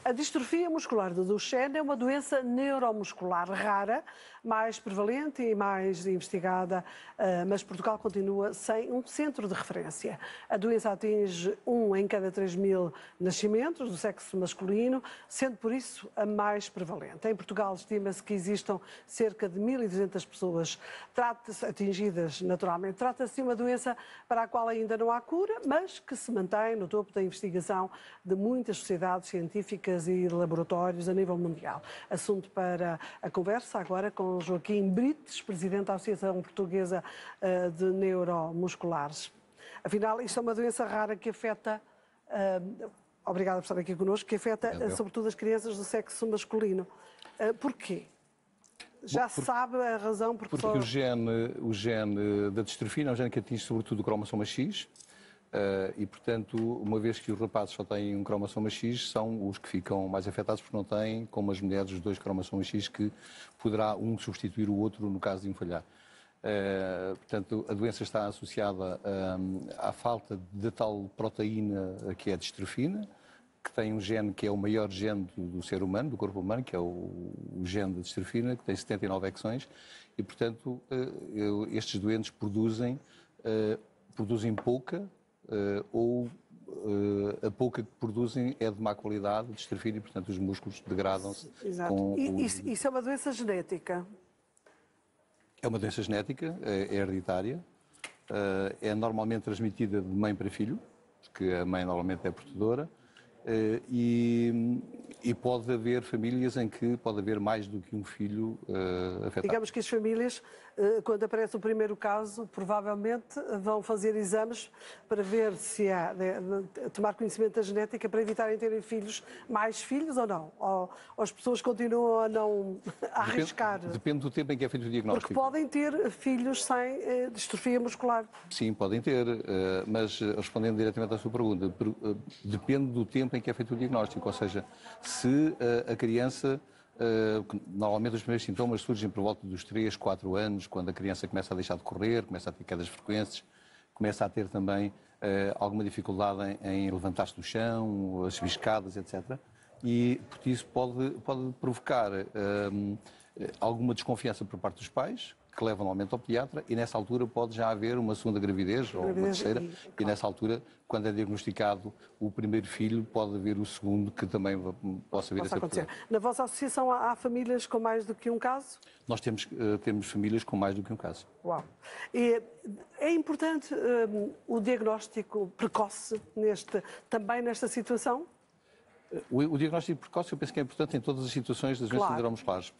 A distrofia muscular do Duchenne é uma doença neuromuscular rara, mais prevalente e mais investigada, mas Portugal continua sem um centro de referência. A doença atinge 1 em cada 3.000 nascimentos do sexo masculino, sendo por isso a mais prevalente. Em Portugal estima-se que existam cerca de 1.200 pessoas atingidas naturalmente. Trata-se de uma doença para a qual ainda não há cura, mas que se mantém no topo da investigação de muitas sociedades científicas e laboratórios a nível mundial. Assunto para a conversa agora com Joaquim Brites, presidente da Associação Portuguesa de Neuromusculares. Afinal, isto é uma doença rara que afeta, obrigada por estar aqui connosco, que afeta sobretudo as crianças do sexo masculino. Porquê? Já se sabe a razão porque o gene da distrofia é um gene que atinge sobretudo o cromossoma X, e, portanto, uma vez que os rapazes só têm um cromossoma X, são os que ficam mais afetados porque não têm, como as mulheres, os 2 cromossomas X, que poderá um substituir o outro no caso de um falhar. Portanto, a doença está associada à falta de tal proteína que é a distrofina, que tem um gene que é o maior gene do ser humano, do corpo humano, que é o gene da distrofina, que tem 79 exões, e, portanto, estes doentes produzem pouca, ou a pouca que produzem é de má qualidade, distrofina, e, portanto, os músculos degradam-se. Isso é uma doença genética? É uma doença genética, é hereditária, é normalmente transmitida de mãe para filho, porque a mãe normalmente é portadora, e pode haver famílias em que pode haver mais do que um filho afetado. Digamos que as famílias, quando aparece o primeiro caso, provavelmente vão fazer exames para ver se há, tomar conhecimento da genética para evitarem terem filhos, mais filhos ou não? Ou as pessoas continuam a não arriscar? Depende do tempo em que é feito o diagnóstico. Porque podem ter filhos sem distrofia muscular. Sim, podem ter, mas respondendo diretamente à sua pergunta, depende do tempo em que é feito o diagnóstico, ou seja, se a criança, normalmente os primeiros sintomas surgem por volta dos 3, 4 anos, quando a criança começa a deixar de correr, começa a ter quedas frequentes, começa a ter também alguma dificuldade em levantar-se do chão, as escadas, etc. E, porque isso pode provocar alguma desconfiança por parte dos pais, que levam normalmente ao pediatra, e nessa altura pode já haver uma segunda gravidez ou uma terceira, e nessa altura, quando é diagnosticado o primeiro filho, pode haver o segundo que também possa vir a ser acontecer. Na vossa associação há famílias com mais do que um caso? Nós temos famílias com mais do que um caso. Uau! E é importante o diagnóstico precoce também nesta situação? O diagnóstico precoce eu penso que é importante em todas as situações das doenças neuromusculares,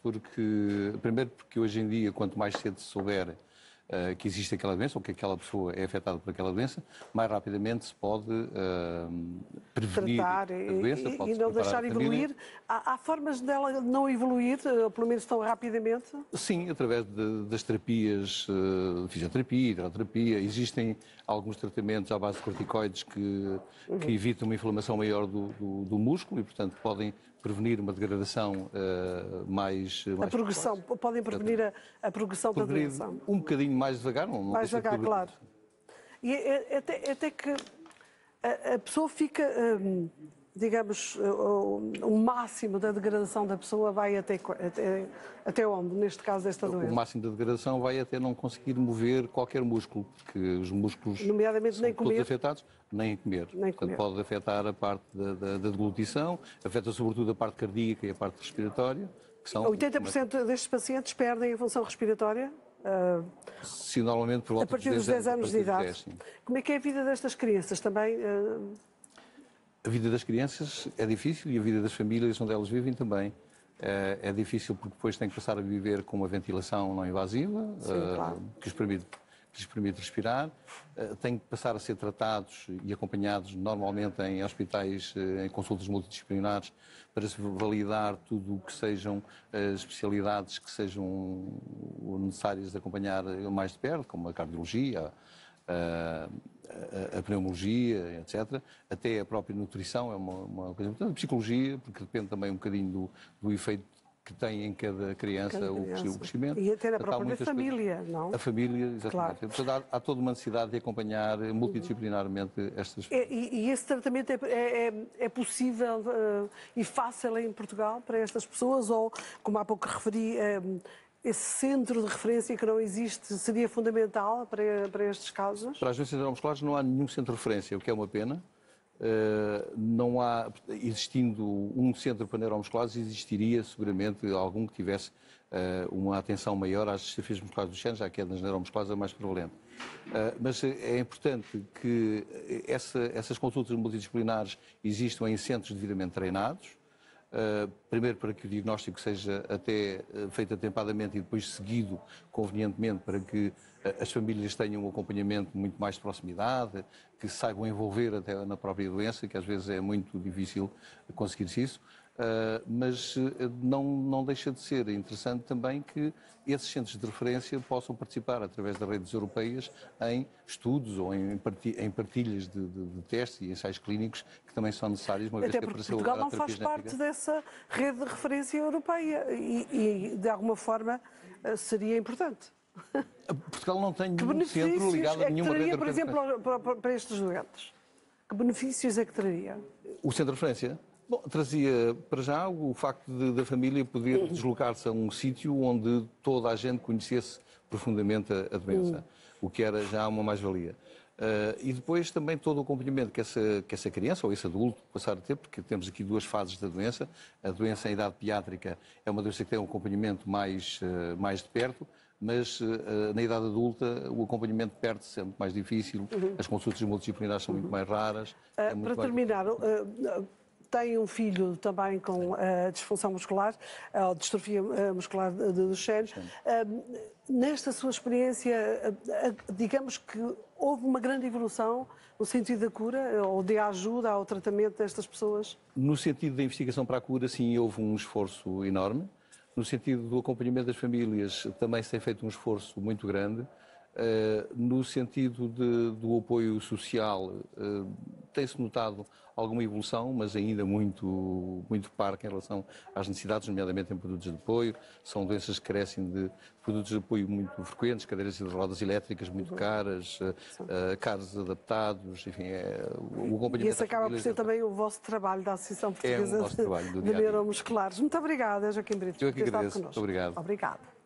primeiro porque hoje em dia, quanto mais cedo se souber que existe aquela doença ou que aquela pessoa é afetada por aquela doença, mais rapidamente se pode prevenir a doença. E não deixar evoluir. Há formas dela não evoluir, ou pelo menos tão rapidamente? Sim, através das terapias, fisioterapia, hidroterapia. Existem alguns tratamentos à base de corticoides que evitam uma inflamação maior do músculo e, portanto, podem prevenir uma degradação mais progressão, podem prevenir a progressão da doença. Um bocadinho mais devagar. Mais devagar, claro. E até que a pessoa fica, digamos, o máximo da degradação da pessoa vai até onde, neste caso desta doença? O máximo da degradação vai até não conseguir mover qualquer músculo, porque os músculos nomeadamente nem comer, todos afetados, nem comer. Portanto, pode afetar a parte da deglutição, afeta sobretudo a parte cardíaca e a parte respiratória. Que são 80% destes pacientes perdem a função respiratória? Sim, normalmente por volta a partir dos 10 anos de idade. Como é que é a vida destas crianças também? A vida das crianças é difícil e a vida das famílias onde elas vivem também. É difícil porque depois têm que passar a viver com uma ventilação não invasiva, que lhes permite respirar. Têm que passar a ser tratados e acompanhados normalmente em hospitais, em consultas multidisciplinares, para se validar tudo o que sejam especialidades que sejam necessárias de acompanhar mais de perto, como a cardiologia, a pneumologia, etc. Até a própria nutrição é uma coisa importante. A psicologia, porque depende também um bocadinho do efeito que tem em cada criança o crescimento. E até na própria família, não? A família, exatamente. Claro. Portanto, há toda uma necessidade de acompanhar multidisciplinarmente estas famílias. E esse tratamento é possível e fácil em Portugal para estas pessoas? Ou, como há pouco referi, esse centro de referência que não existe seria fundamental para estes casos? Para as doenças neuromusculares não há nenhum centro de referência, o que é uma pena. Não há, existindo um centro para neuromusculares, existiria seguramente algum que tivesse uma atenção maior às distrofias musculares do Duchenne, já que é das neuromusculares a mais prevalente. Mas é importante que essas consultas multidisciplinares existam em centros devidamente treinados. Primeiro para que o diagnóstico seja até feito atempadamente e depois seguido convenientemente para que as famílias tenham um acompanhamento muito mais de proximidade, que se saibam envolver até na própria doença, que às vezes é muito difícil conseguir-se isso. Mas não deixa de ser interessante também que esses centros de referência possam participar através das redes europeias em estudos ou em partilhas de testes e ensaios clínicos que também são necessários, uma vez que apareceu Portugal não faz parte dessa rede de referência europeia e de alguma forma seria importante. Portugal não tem nenhum centro ligado a nenhuma rede de referência. Por exemplo, para estes doentes, que benefícios é que traria? O centro de referência? Bom, trazia para já o facto da família poder deslocar-se a um sítio onde toda a gente conhecesse profundamente a doença, o que era já uma mais-valia. E depois também todo o acompanhamento que essa criança ou esse adulto passar a ter, porque temos aqui duas fases da doença. A doença em idade pediátrica é uma doença que tem um acompanhamento mais de perto, mas na idade adulta o acompanhamento perde-se, é muito mais difícil, as consultas multidisciplinares são muito mais raras. Para terminar, tem um filho também com disfunção muscular, ou distrofia muscular de Duchenne. Nesta sua experiência, digamos que houve uma grande evolução no sentido da cura ou de ajuda ao tratamento destas pessoas? No sentido da investigação para a cura, sim, houve um esforço enorme. No sentido do acompanhamento das famílias, também se tem feito um esforço muito grande. No sentido do apoio social, tem-se notado alguma evolução, mas ainda muito parca em relação às necessidades, nomeadamente em produtos de apoio. São doenças que carecem de produtos de apoio muito frequentes, cadeiras de rodas elétricas muito caras, carros adaptados, enfim, o acompanhamento. E esse acaba por ser também o vosso trabalho da Associação Portuguesa de Neuromusculares. Muito obrigada, Joaquim Brito, por ter estado connosco. Muito obrigado. Obrigado.